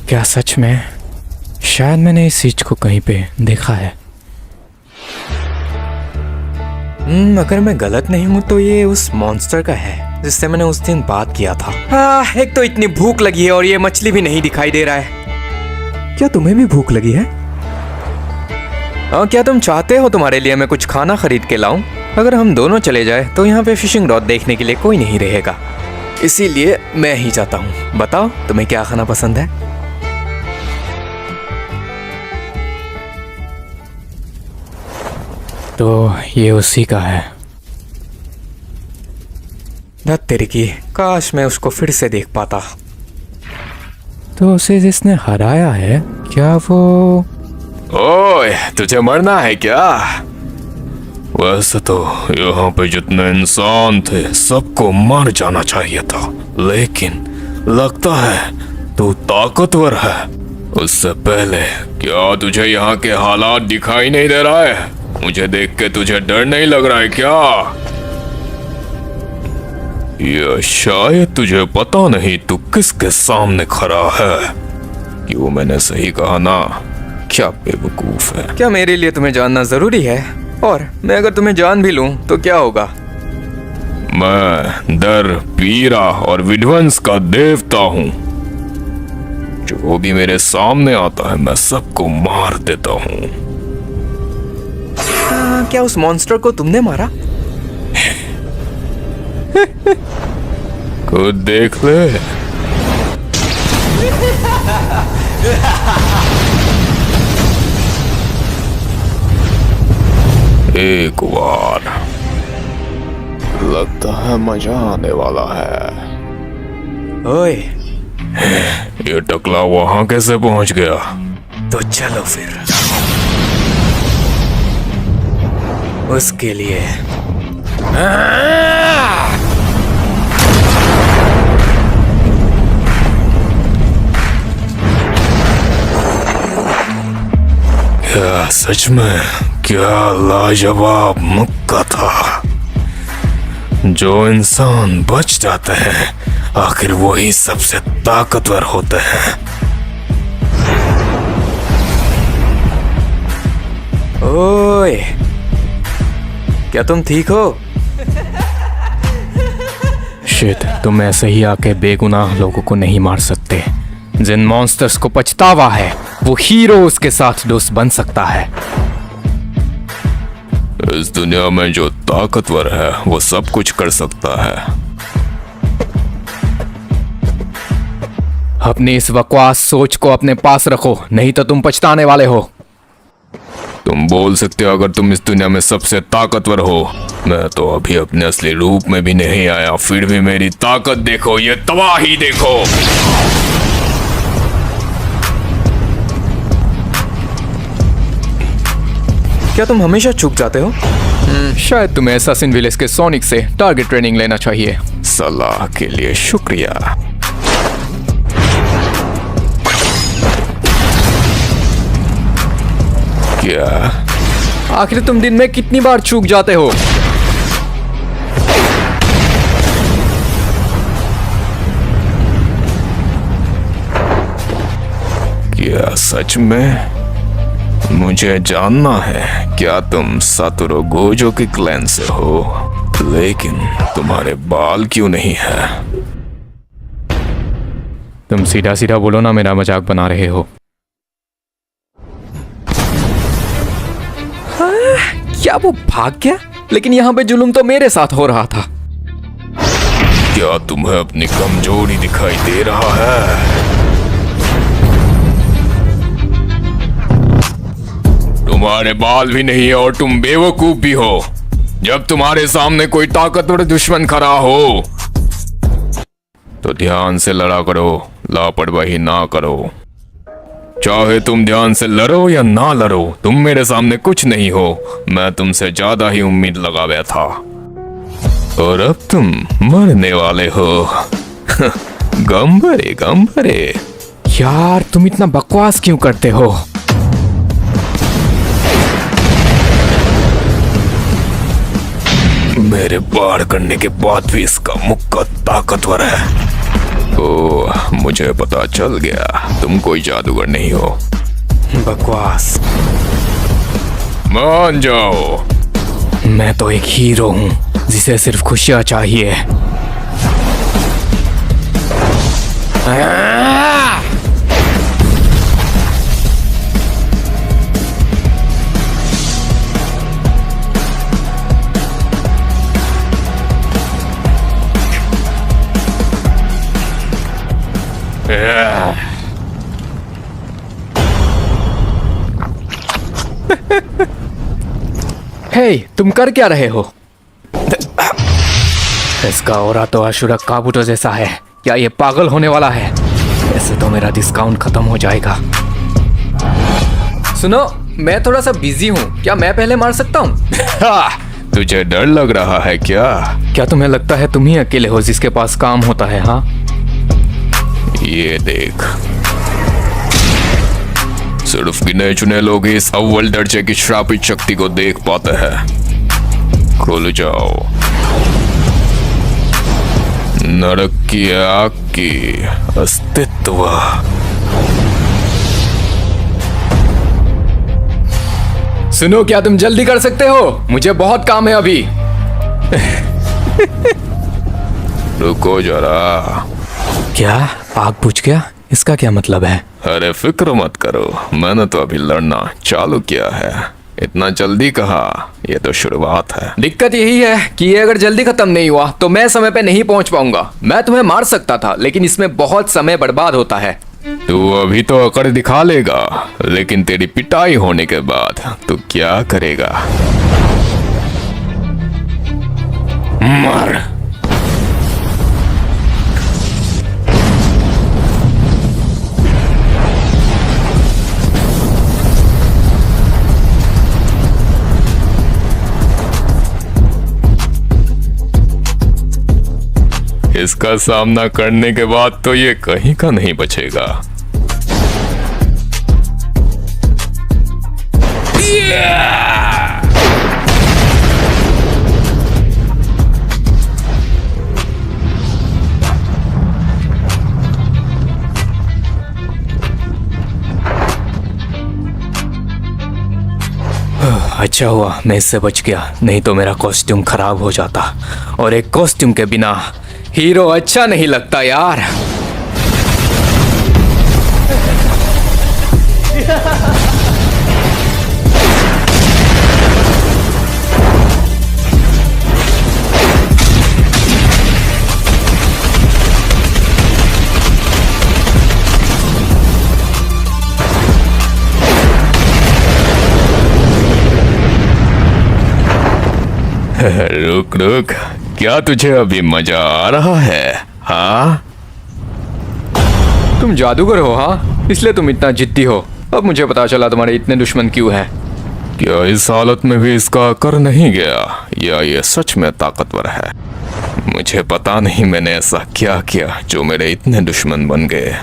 क्या सच में? शायद मैंने इस चीज को कहीं पे देखा है। अगर मैं गलत नहीं हूँ तो ये उस मॉन्स्टर का है जिससे मैंने उस दिन बात किया था। एक तो इतनी भूख लगी है और ये मछली भी नहीं दिखाई दे रहा है। क्या तुम्हें भी भूख लगी है? क्या तुम चाहते हो तुम्हारे लिए मैं कुछ खाना खरीद के लाऊं? अगर हम दोनों चले जाए तो यहाँ पे फिशिंग रॉड देखने के लिए कोई नहीं रहेगा, इसीलिए मैं ही जाता हूँ। बताओ तुम्हें क्या खाना पसंद है? तो ये उसी का है। धत तेरी की, काश मैं उसको फिर से देख पाता। तो उसे जिसने हराया है, क्या वो? ओए, तुझे मरना है क्या? वैसे तो यहाँ पे जितने इंसान थे सबको मर जाना चाहिए था, लेकिन लगता है तू ताकतवर है। उससे पहले क्या तुझे यहाँ के हालात दिखाई नहीं दे रहा है? मुझे देख के तुझे डर नहीं लग रहा है क्या? या शायद तुझे पता नहीं तू किसके सामने खड़ा है। क्यों, मैंने सही कहा ना? क्या बेवकूफ है। क्या मेरे लिए तुम्हें जानना जरूरी है? और मैं अगर तुम्हें जान भी लूं तो क्या होगा? मैं डर, पीड़ा और विध्वंस का देवता हूँ। जो भी मेरे सामने आता है मैं सबको मार देता हूँ। क्या उस मॉन्स्टर को तुमने मारा? खुद देख ले। एक बार, लगता है मजा आने वाला है। ओए, ये टकला वहां कैसे पहुंच गया? तो चलो फिर उसके लिए। क्या सच में? क्या लाजवाब मुक्का था। जो इंसान बच जाते हैं आखिर वही सबसे ताकतवर होते हैं। ओए, क्या तुम ठीक हो? शिट, तुम ऐसे ही आके बेगुनाह लोगों को नहीं मार सकते। जिन मॉन्स्टर्स को पछतावा है वो हीरो उसके साथ दोस्त बन सकता है। इस दुनिया में जो ताकतवर है वो सब कुछ कर सकता है। अपनी इस बकवास सोच को अपने पास रखो, नहीं तो तुम पछताने वाले हो। तुम बोल सकते हो अगर तुम इस दुनिया में सबसे ताकतवर हो। मैं तो अभी अपने असली रूप में भी नहीं आया, फिर भी मेरी ताकत देखो, ये तबाही देखो। क्या तुम हमेशा चूक जाते हो? शायद तुम्हें एसासिन विलेज के सोनिक से टारगेट ट्रेनिंग लेना चाहिए। सलाह के लिए शुक्रिया। क्या? आखिर तुम दिन में कितनी बार चूक जाते हो? क्या सच में? मुझे जानना है क्या तुम सातोरू गोजो के क्लैन से हो, लेकिन तुम्हारे बाल क्यों नहीं है? तुम सीधा सीधा बोलो ना, मेरा मजाक बना रहे हो? क्या वो भाग गया? लेकिन यहाँ पे जुल्म तो मेरे साथ हो रहा था। क्या तुम्हें अपनी कमजोरी दिखाई दे रहा है? तुम्हारे बाल भी नहीं है और तुम बेवकूफ भी हो। जब तुम्हारे सामने कोई ताकतवर दुश्मन खड़ा हो तो ध्यान से लड़ा करो, लापरवाही ना करो। चाहे तुम ध्यान से लड़ो या ना लड़ो, तुम मेरे सामने कुछ नहीं हो। मैं तुमसे ज्यादा ही उम्मीद लगा बैठा था और अब तुम मरने वाले हो। गंभरे गंभरे। यार तुम इतना बकवास क्यों करते हो? मेरे बाढ़ करने के बाद भी इसका मुक्का ताकतवर है। ओह, मुझे पता चल गया तुम कोई जादूगर नहीं हो। बकवास। मान जाओ। मैं तो एक हीरो हूँ जिसे सिर्फ खुशियाँ चाहिए। हे, तुम कर क्या रहे हो? इसका ऑरा तो अशुरा काबूटो जैसा है। क्या ये पागल होने वाला है? ऐसे तो मेरा डिस्काउंट खत्म हो जाएगा। सुनो, मैं थोड़ा सा बिजी हूँ, क्या मैं पहले मार सकता हूँ? तुझे डर लग रहा है क्या? क्या तुम्हें लगता है तुम ही अकेले हो जिसके पास काम होता है? हाँ, ये देख, सिर्फ गिने चुने लोग इस अव्वल दर्जे की श्रापित शक्ति को देख पाते हैं। खुल जाओ। नरक की आग की अस्तित्व। सुनो, क्या तुम जल्दी कर सकते हो? मुझे बहुत काम है अभी। रुको जरा। क्या आग बुझ गया? इसका क्या मतलब है? अरे फिक्र मत करो, मैंने तो अभी लड़ना चालू किया है। इतना जल्दी कहा, ये तो शुरुआत है। दिक्कत यही है कि ये अगर जल्दी खत्म नहीं हुआ तो मैं समय पे नहीं पहुंच पाऊंगा। मैं तुम्हें मार सकता था, लेकिन इसमें बहुत समय बर्बाद होता है। तू अभी तो अकड़ दिखा लेगा, लेकिन तेरी पिटाई होने के बाद तू क्या करेगा? मर। इसका सामना करने के बाद तो ये कहीं का नहीं बचेगा। अच्छा हुआ मैं इससे बच गया, नहीं तो मेरा कॉस्ट्यूम खराब हो जाता। और एक कॉस्ट्यूम के बिना हीरो अच्छा नहीं लगता यार। रुक रुक, क्या तुझे अभी मजा आ रहा है? हाँ, तुम जादूगर हो? हाँ, इसलिए तुम इतना जिद्दी हो। अब मुझे पता चला तुम्हारे इतने दुश्मन क्यों हैं। क्या इस हालत में भी इसका कर नहीं गया, या ये सच में ताकतवर है? मुझे पता नहीं मैंने ऐसा क्या किया जो मेरे इतने दुश्मन बन गए।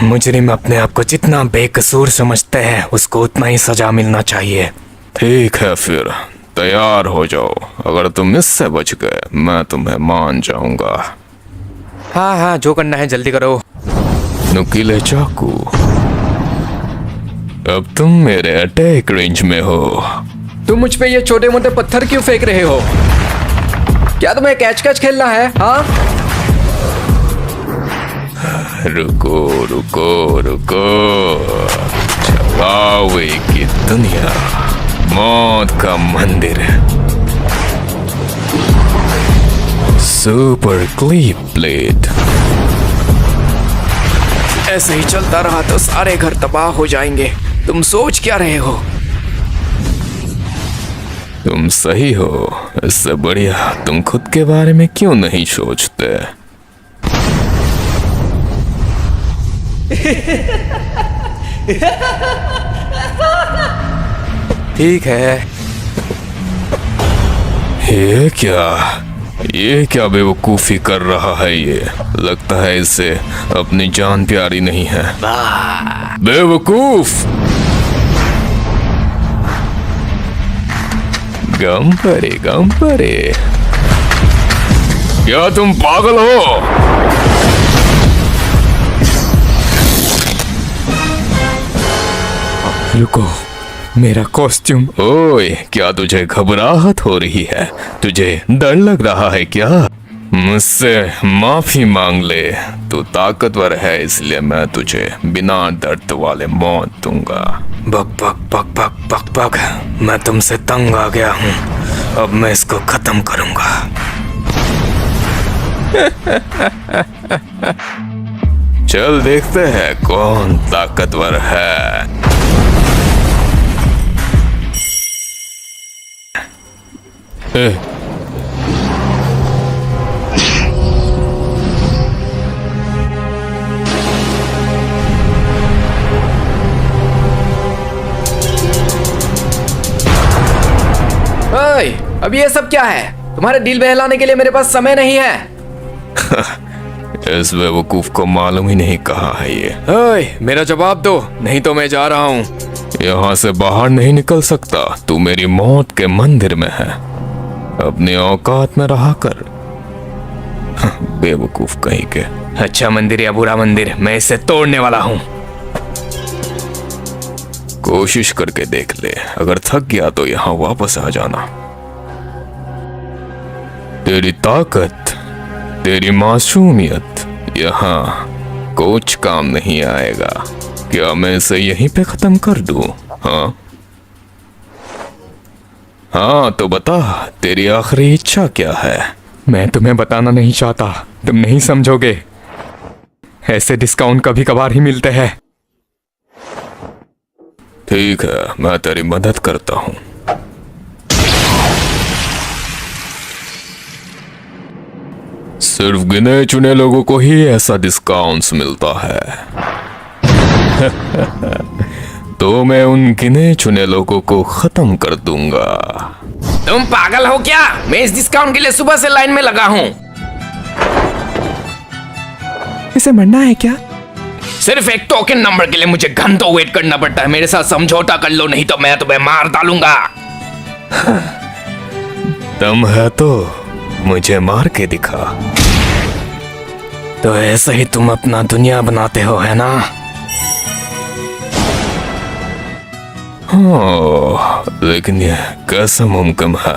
मुजरिम अपने आप को जितना बेकसूर समझते हैं उसको उतना ही सजा मिलना चाहिए। ठीक है, फिर तैयार हो जाओ। अगर तुम इससे बच गए मैं तुम्हें मान जाऊंगा। हाँ हाँ, जो करना है जल्दी करो। नुकीले चाकू, अब तुम मेरे अटैक रेंज में हो। तुम मुझ पे ये छोटे मोटे पत्थर क्यों फेंक रहे हो? क्या तुम्हें कैच कैच खेलना है? हाँ, रुको रुको रुको। छपावे की दुनिया, मौत का मंदिर, सुपर क्लीप प्लेट। ऐसे ही चलता रहा तो सारे घर तबाह हो जाएंगे। तुम सोच क्या रहे हो? तुम सही हो। इससे बढ़िया तुम खुद के बारे में क्यों नहीं सोचते? ठीक है। ये क्या बेवकूफी कर रहा है ये? लगता है इसे अपनी जान प्यारी नहीं है। बेवकूफ! गंपरे गंपरे, क्या तुम पागल हो? रुको, मेरा कॉस्ट्यूम। ओए, क्या तुझे घबराहट हो रही है? तुझे डर लग रहा है क्या? मुझसे माफी मांग ले। तू ताकतवर है, इसलिए मैं तुझे बिना दर्द वाले मौत दूंगा। बक बक बक बक बक बक, मैं तुमसे तंग आ गया हूँ। अब मैं इसको खत्म करूंगा। चल देखते हैं कौन ताकतवर है। ओए, अब ये सब क्या है? तुम्हारे दिल बहलाने के लिए मेरे पास समय नहीं है। इस बेवकूफ को मालूम ही नहीं कहाँ है ये। ओए, मेरा जवाब दो, नहीं तो मैं जा रहा हूँ। यहाँ से बाहर नहीं निकल सकता। तू मेरी मौत के मंदिर में है, अपनी औकात में रहा कर। बेवकूफ कहीं के। अच्छा मंदिर या बुरा मंदिर, मैं इसे तोड़ने वाला हूँ। कोशिश करके देख ले, अगर थक गया तो यहाँ वापस आ जाना। तेरी ताकत, तेरी मासूमियत यहाँ कुछ काम नहीं आएगा। क्या मैं इसे यहीं पे खत्म कर दूं? हाँ हाँ, तो बता, तेरी आखिरी इच्छा क्या है? मैं तुम्हें बताना नहीं चाहता, तुम नहीं समझोगे। ऐसे डिस्काउंट कभी कभार ही मिलते हैं। ठीक है, मैं तेरी मदद करता हूँ। सिर्फ गिने चुने लोगों को ही ऐसा डिस्काउंट्स मिलता है। तो मैं उन गिने चुने लोगों को खत्म कर दूंगा। तुम पागल हो क्या? मैं इस डिस्काउंट के लिए सुबह से लाइन में लगा हूँ। इसे मरना है क्या? सिर्फ एक टोकन नंबर के लिए मुझे घंटों वेट करना पड़ता है। मेरे साथ समझौता कर लो, नहीं तो मैं तुम्हें मार डालूंगा। दम है तो मुझे मार के दिखा। तो ऐसे ही तुम अपना दुनिया बनाते हो, है ना? हाँ, लेकिन ये कैसे मुमकिन है?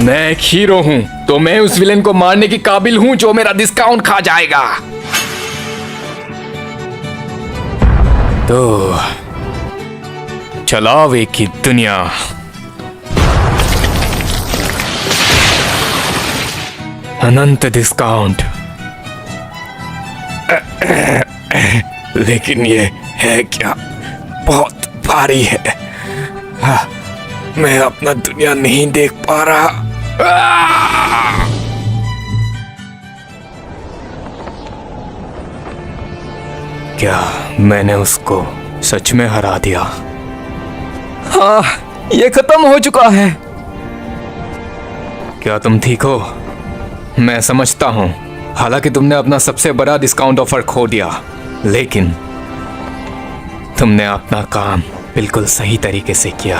मैं एक हीरो हूँ, तो मैं उस विलेन को मारने की काबिल हूँ जो मेरा डिस्काउंट खा जाएगा। तो चलाओ एक ही दुनिया। अनंत डिस्काउंट। लेकिन ये है क्या? बहुत भारी है। हाँ, मैं अपना दुनिया नहीं देख पा रहा। क्या मैंने उसको सच में हरा दिया? हाँ, ये खत्म हो चुका है। क्या तुम ठीक हो? मैं समझता हूं, हालांकि तुमने अपना सबसे बड़ा डिस्काउंट ऑफर खो दिया, लेकिन तुमने अपना काम बिल्कुल सही तरीके से किया।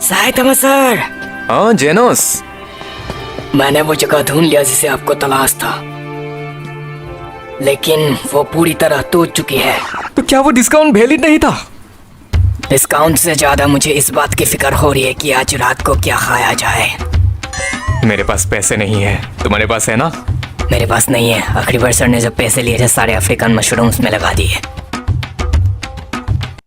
साइतामा सर, हाँ जेनोस, मैंने वो जगह ढूंढ लिया जिसे आपको तलाश था, लेकिन वो पूरी तरह टूट चुकी है। तो क्या वो डिस्काउंट वैलिड नहीं था? डिस्काउंट से ज्यादा मुझे इस बात की फिक्र हो रही है कि आज रात को क्या खाया जाए। मेरे पास पैसे नहीं है, तुम्हारे पास है ना? मेरे पास नहीं है। आखिरी बार सर ने जब पैसे लिए थे सारे अफ्रीकन मशरूम्स में लगा दिए।